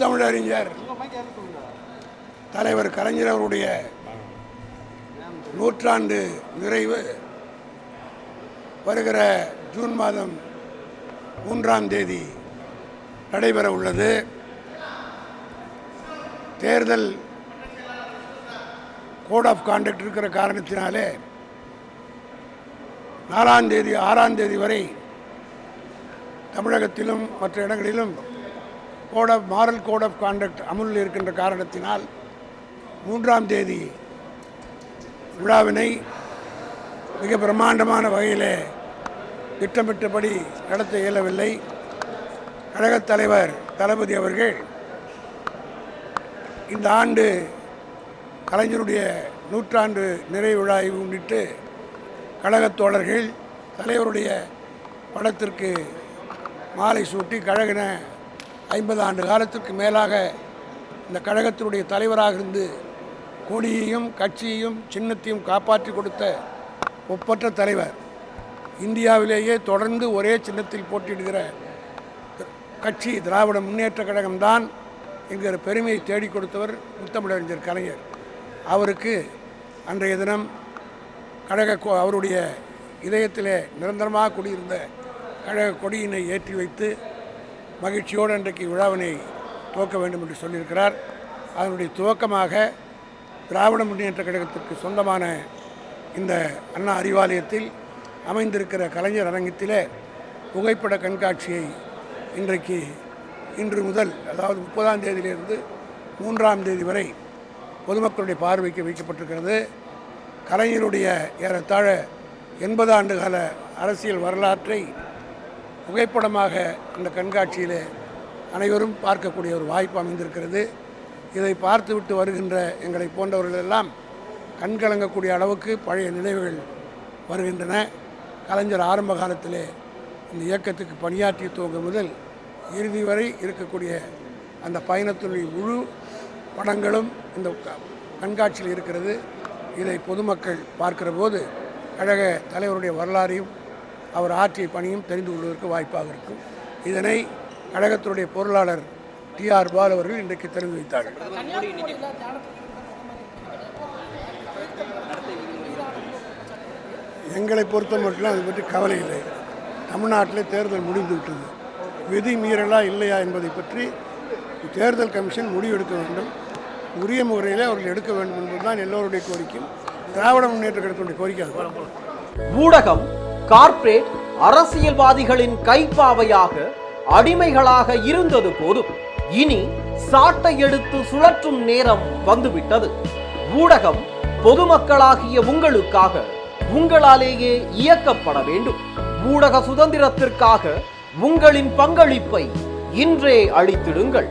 முத்தமிழறிஞர் தலைவர் கலைஞர் அவருடைய நூற்றாண்டு நிறைவு வருகிற ஜூன் மாதம் 3ஆம் தேதி நடைபெற உள்ளது. தேர்தல் கோட் ஆஃப் கான்டக்ட் இருக்கிற காரணத்தினாலே 4ஆம் தேதி 6ஆம் தேதி வரை தமிழகத்திலும் மற்ற இடங்களிலும் மாரல் கோட் ஆஃப் கான்டக்ட் அமுலில் இருக்கின்ற காரணத்தினால் 3ஆம் தேதி விழாவினை மிக பிரம்மாண்டமான வகையில் திட்டமிட்டபடி நடத்த இயலவில்லை. கழகத் தலைவர் தளபதி அவர்கள் இந்த ஆண்டு கலைஞருடைய நூற்றாண்டு நிறைவு விழாவை முன்னிட்டு கழகத் தோழர்கள் தலைவருடைய படத்திற்கு மாலை சூட்டி கழகின 50 ஆண்டு காலத்திற்கு மேலாக இந்த கழகத்தினுடைய தலைவராக இருந்து கொடியையும் கட்சியையும் சின்னத்தையும் காப்பாற்றி கொடுத்த ஒப்பற்ற தலைவர், இந்தியாவிலேயே தொடர்ந்து ஒரே சின்னத்தில் போட்டியிடுகிற கட்சி திராவிட முன்னேற்ற கழகம்தான் என்கிற பெருமையை தேடிக் கொடுத்தவர் முத்தமிழறிஞர் கலைஞர். அவருக்கு அன்றைய தினம் அவருடைய இதயத்திலே நிரந்தரமாக குடியிருந்த கழக கொடியினை ஏற்றி வைத்து மகிழ்ச்சியோடு அன்றைக்கு விழாவினை துவக்க வேண்டும் என்று சொல்லியிருக்கிறார். அதனுடைய துவக்கமாக திராவிட முன்னேற்ற கழகத்திற்கு சொந்தமான இந்த அண்ணா அறிவாலயத்தில் அமைந்திருக்கிற கலைஞர் அரங்கத்திலே புகைப்பட கண்காட்சியை இன்று முதல், அதாவது 30ஆம் தேதியிலிருந்து 3ஆம் தேதி வரை பொதுமக்களுடைய பார்வைக்கு வைக்கப்பட்டிருக்கிறது. கலைஞருடைய ஏறத்தாழ 80 ஆண்டு கால அரசியல் வரலாற்றை புகைப்படமாக இந்த கண்காட்சியில் அனைவரும் பார்க்கக்கூடிய ஒரு வாய்ப்பு அமைந்திருக்கிறது. இதை பார்த்துவிட்டு வருகின்ற எங்களை போன்றவர்கள் எல்லாம் கண்கலங்கக்கூடிய அளவுக்கு பழைய நினைவுகள் வருகின்றன. கலைஞர் ஆரம்ப காலத்திலே இந்த இயக்கத்துக்கு பணியாற்றிய துவங்க முதல் இறுதி வரை இருக்கக்கூடிய அந்த பயணத்துடைய முழு படங்களும் இந்த கண்காட்சியில் இருக்கிறது. இதை பொதுமக்கள் பார்க்கிற போது கழக தலைவருடைய வரலாறையும் அவர் ஆற்றிய பணியும் தெரிந்து கொள்வதற்கு வாய்ப்பாக இருக்கும். இதனை கழகத்தினுடைய பொருளாளர் TR பால் அவர்கள் இன்றைக்கு தெரிந்து வைத்தார்கள். எங்களை பொறுத்த மட்டும் அதை பற்றி கவலை இல்லை. தமிழ்நாட்டிலே தேர்தல் முடிந்து விட்டது. விதி மீறலா இல்லையா என்பதை பற்றி தேர்தல் கமிஷன் முடிவெடுக்க வேண்டும். உரிய முறையில் அவர்கள் எடுக்க வேண்டும் என்பதுதான் எல்லோருடைய கோரிக்கையும் திராவிட முன்னேற்ற கழகத்தினுடைய கோரிக்கை. ஊடகம் கார்ப்பரேட் அரசியல்வாதிகளின் கைப்பாவையாக அடிமைகளாக இருந்தது போதும், இனி சாட்டை எடுத்து சுழற்றும் நேரம் வந்துவிட்டது. ஊடகம் பொதுமக்களாகிய உங்களுக்காக உங்களாலேயே இயக்கப்பட வேண்டும். ஊடக சுதந்திரத்திற்காக உங்களின் பங்களிப்பை இன்றே அளித்திடுங்கள்.